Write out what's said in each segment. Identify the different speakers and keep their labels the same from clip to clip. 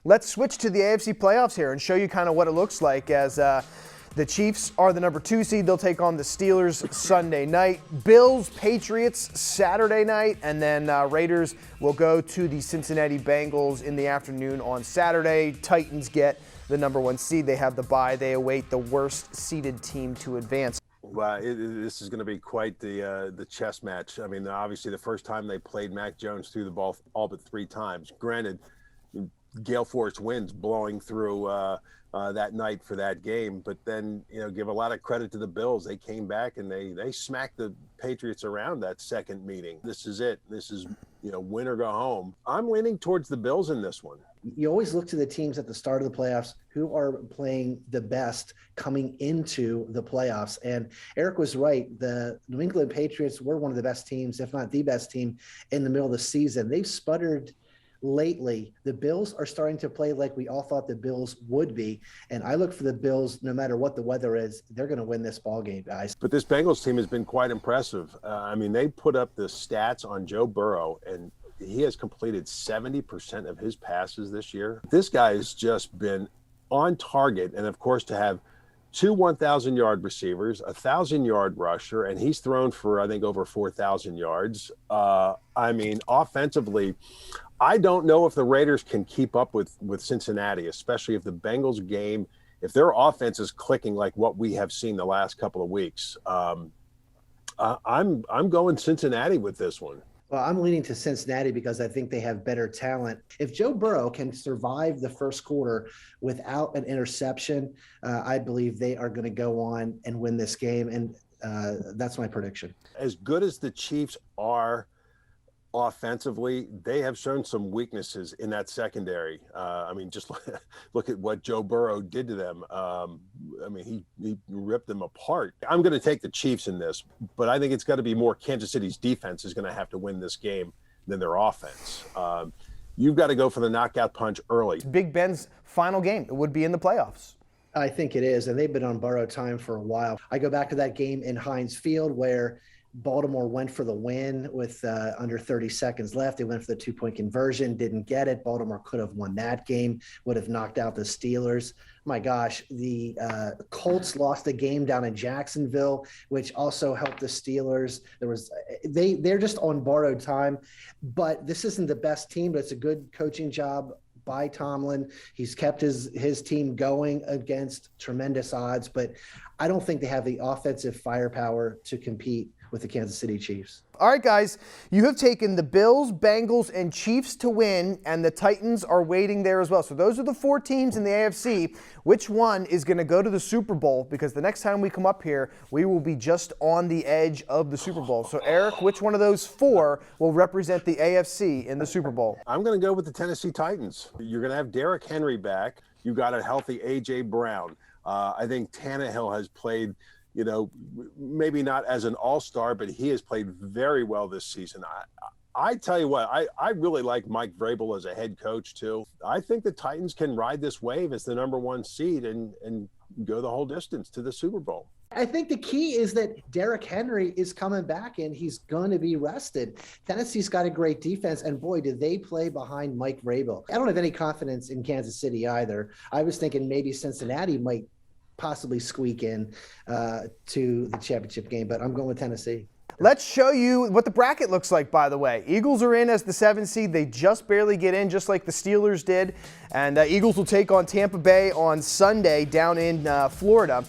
Speaker 1: Let's switch to the AFC playoffs here and show you kind of what it looks like as the Chiefs are the number 2 seed. They'll take on the Steelers Sunday night. Bills, Patriots Saturday night. And then Raiders will go to the Cincinnati Bengals in the afternoon on Saturday. Titans get the number 1 seed. They have the bye. They await the worst seeded team to advance.
Speaker 2: Well, this is going to be quite the chess match. I mean, obviously the first time they played, Mac Jones threw the ball all but 3 times. Granted, gale force winds blowing through that night for that game, but then give a lot of credit to the Bills. They came back and they smacked the Patriots around that second meeting. This is it. This is win or go home. I'm leaning towards the Bills in this one.
Speaker 3: You always look to the teams at the start of the playoffs who are playing the best coming into the playoffs. And Eric was right. The New England Patriots were one of the best teams, if not the best team, in the middle of the season. They've sputtered lately. The Bills are starting to play like we all thought the Bills would be. And I look for the Bills, no matter what the weather is, they're going to win this ball game, guys.
Speaker 2: But this Bengals team has been quite impressive. I mean, they put up the stats on Joe Burrow, and he has completed 70% of his passes this year. This guy has just been on target. And of course, to have 2 1,000-yard receivers, a 1,000-yard rusher, and he's thrown for, I think, over 4,000 yards. I mean, offensively, I don't know if the Raiders can keep up with Cincinnati, especially if the Bengals game, if their offense is clicking like what we have seen the last couple of weeks. I'm going Cincinnati with this one.
Speaker 3: Well, I'm leaning to Cincinnati because I think they have better talent. If Joe Burrow can survive the first quarter without an interception, I believe they are going to go on and win this game, and that's my prediction.
Speaker 2: As good as the Chiefs are offensively, they have shown some weaknesses in that secondary. I mean, just look at what Joe Burrow did to them. I mean, he ripped them apart. I'm going to take the Chiefs in this, but I think it's got to be more Kansas City's defense is going to have to win this game than their offense. You've got to go for the knockout punch early.
Speaker 1: Big Ben's final game. It would be in the playoffs.
Speaker 3: I think it is, and they've been on borrowed time for a while. I go back to that game in Heinz Field where Baltimore went for the win with under 30 seconds left. They went for the 2-point conversion, didn't get it. Baltimore could have won that game, would have knocked out the Steelers. My gosh, the Colts lost a game down in Jacksonville, which also helped the Steelers. They're just on borrowed time, but this isn't the best team, but it's a good coaching job by Tomlin. He's kept his team going against tremendous odds, but I don't think they have the offensive firepower to compete with the Kansas City Chiefs.
Speaker 1: All right, guys, you have taken the Bills, Bengals, and Chiefs to win, and the Titans are waiting there as well. So those are the 4 teams in the AFC. Which one is going to go to the Super Bowl? Because the next time we come up here, we will be just on the edge of the Super Bowl. So, Eric, which one of those 4 will represent the AFC in the Super Bowl?
Speaker 2: I'm going to go with the Tennessee Titans. You're going to have Derrick Henry back. You got a healthy A.J. Brown. I think Tannehill has played, maybe not as an all-star, but he has played very well this season. I tell you what, I really like Mike Vrabel as a head coach too. I think the Titans can ride this wave as the number 1 seed and go the whole distance to the Super Bowl.
Speaker 3: I think the key is that Derrick Henry is coming back and he's going to be rested. Tennessee's got a great defense, and boy, did they play behind Mike Vrabel. I don't have any confidence in Kansas City either. I was thinking maybe Cincinnati might possibly squeak in to the championship game, but I'm going with Tennessee.
Speaker 1: Let's show you what the bracket looks like, by the way. Eagles are in as the 7th seed. They just barely get in, just like the Steelers did. And Eagles will take on Tampa Bay on Sunday down in Florida.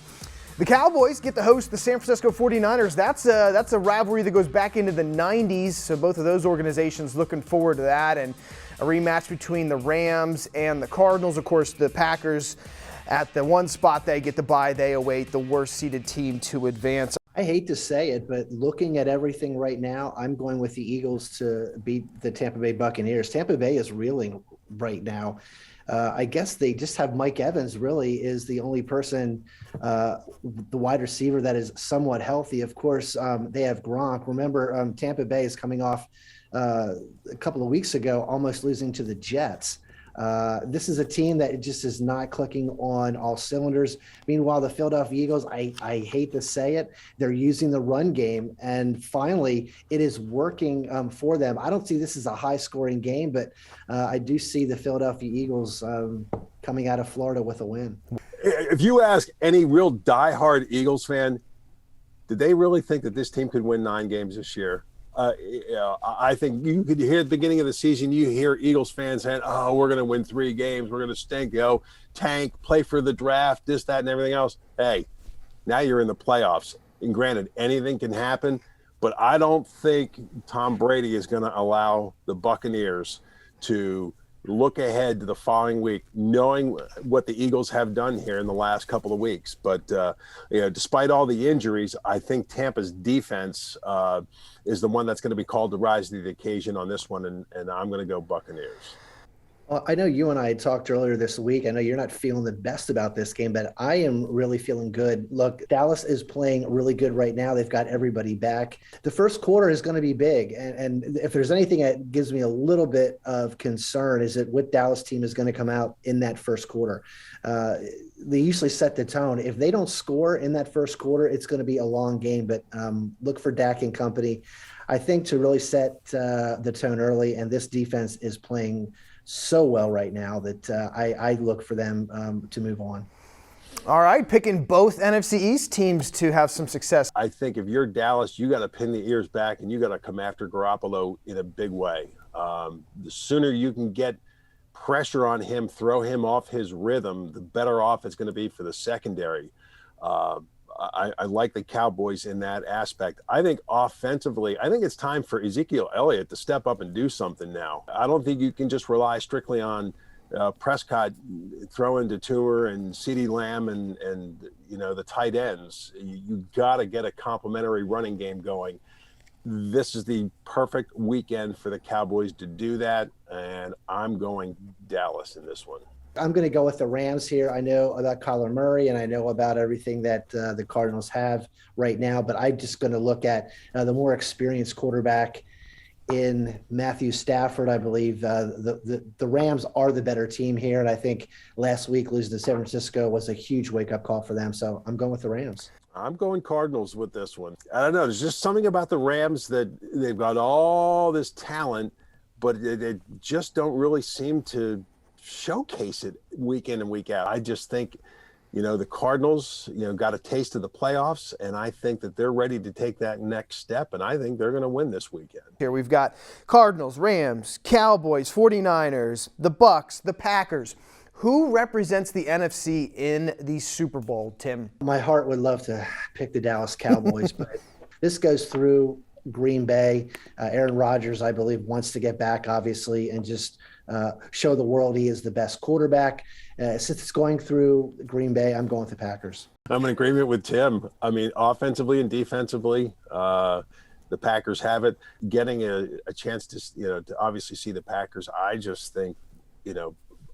Speaker 1: The Cowboys get to host the San Francisco 49ers. That's a rivalry that goes back into the 90s, so both of those organizations looking forward to that. And a rematch between the Rams and the Cardinals. Of course, the Packers at the 1 spot they get the bye. They await the worst-seeded team to advance.
Speaker 3: I hate to say it, but looking at everything right now, I'm going with the Eagles to beat the Tampa Bay Buccaneers. Tampa Bay is reeling right now. I guess they just have Mike Evans really is the only person, the wide receiver that is somewhat healthy. Of course, they have Gronk. Remember, Tampa Bay is coming off a couple of weeks ago almost losing to the Jets. This is a team that just is not clicking on all cylinders. Meanwhile, the Philadelphia Eagles, I hate to say it, they're using the run game, and finally it is working for them. I don't see this as a high-scoring game, but I do see the Philadelphia Eagles coming out of Florida with a win.
Speaker 2: If you ask any real diehard Eagles fan, did they really think that this team could win 9 games this year? I think you could hear at the beginning of the season, you hear Eagles fans saying, oh, we're going to win 3 games. We're going to stink, tank, play for the draft, this, that, and everything else. Hey, now you're in the playoffs. And granted, anything can happen, but I don't think Tom Brady is going to allow the Buccaneers to look ahead to the following week, knowing what the Eagles have done here in the last couple of weeks. But despite all the injuries, I think Tampa's defense is the one that's going to be called to rise to the occasion on this one, and I'm going to go Buccaneers.
Speaker 3: Well, I know you and I had talked earlier this week. I know you're not feeling the best about this game, but I am really feeling good. Look, Dallas is playing really good right now. They've got everybody back. The first quarter is going to be big. And if there's anything that gives me a little bit of concern is that what Dallas team is going to come out in that first quarter. They usually set the tone. If they don't score in that first quarter, it's going to be a long game. But look for Dak and company, I think, to really set the tone early. And this defense is playing so well right now that I look for them to move on.
Speaker 1: All right, picking both NFC East teams to have some success.
Speaker 2: I think if you're Dallas, you got to pin the ears back and you got to come after Garoppolo in a big way. The sooner you can get pressure on him, throw him off his rhythm, the better off it's going to be for the secondary. I like the Cowboys in that aspect. I think offensively, I think it's time for Ezekiel Elliott to step up and do something now. I don't think you can just rely strictly on Prescott throwing to Tour and CeeDee Lamb and the tight ends. You got to get a complementary running game going. This is the perfect weekend for the Cowboys to do that, and I'm going Dallas in this one.
Speaker 3: I'm going to go with the Rams here. I know about Kyler Murray, and I know about everything that the Cardinals have right now, but I'm just going to look at the more experienced quarterback in Matthew Stafford. I believe the Rams are the better team here, and I think last week losing to San Francisco was a huge wake-up call for them, so I'm going with the Rams.
Speaker 2: I'm going Cardinals with this one. I don't know. There's just something about the Rams that they've got all this talent, but they just don't really seem to showcase it week in and week out. I just think, the Cardinals, got a taste of the playoffs, and I think that they're ready to take that next step, and I think they're going to win this weekend.
Speaker 1: Here we've got Cardinals, Rams, Cowboys, 49ers, the Bucks, the Packers. Who represents the NFC in the Super Bowl, Tim?
Speaker 3: My heart would love to pick the Dallas Cowboys, but this goes through Green Bay. Aaron Rodgers, I believe, wants to get back, obviously, and just show the world he is the best quarterback. Since it's going through Green Bay, I'm going with the Packers.
Speaker 2: I'm in agreement with Tim. I mean, offensively and defensively, the Packers have it. Getting a chance to obviously see the Packers, I just think,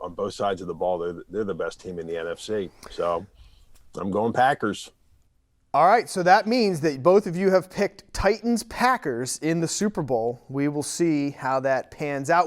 Speaker 2: on both sides of the ball, they're the best team in the NFC. So I'm going Packers.
Speaker 1: All right, so that means that both of you have picked Titans-Packers in the Super Bowl. We will see how that pans out.